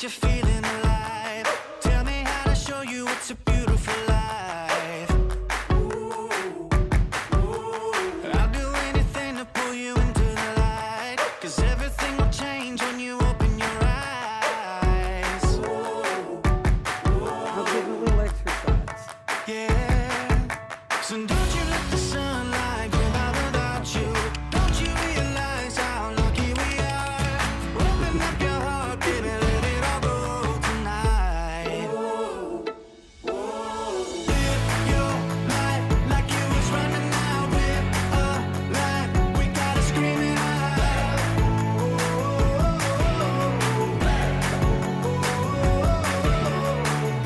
you're feeling alive. Tell me how to show you it's a beautiful life. I'll do anything to pull you into the light, 'cause everything will change when you open your eyes. I'll give a little exercise. Yeah. So don't you let the sunlight go by without you. Don't you realize how lucky we are? Open up your heart, baby, let it all go tonight. Live your life like you was running out. Live a life, we gotta scream it out.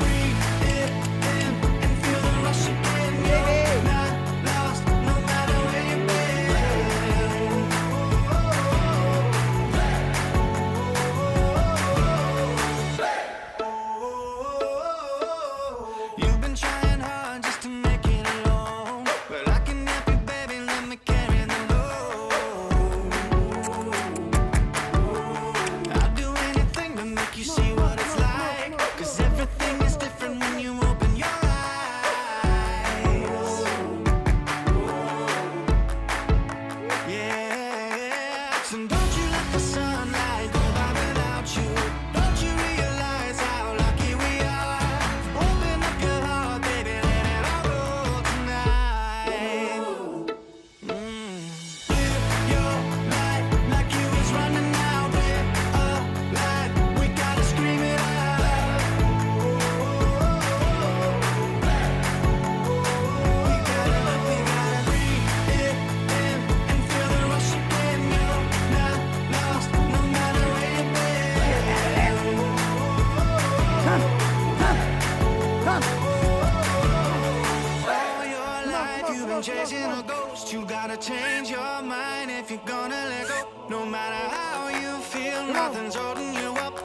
Breathe it in and feel the rush again. You're not lost, no matter where you've been. You've been trying hard just to make it alone, but I can help you, baby, let me carry the load. I'll do anything to make you see what it's like, 'cause everything is different when you open your eyes. Yeah. So don't you let the sunlight go by without you. Don't you realize how lucky we are? Open up your heart, baby, let it all go tonight. Live your life like you was running out. Live a life, we gotta scream it out. We gotta breathe it in and feel the rush again. You're not lost, no matter where you've been. Come. All your life you've been chasing a ghost. You gotta change your mind if you're gonna let go. No matter how you feel, nothing's holding you up.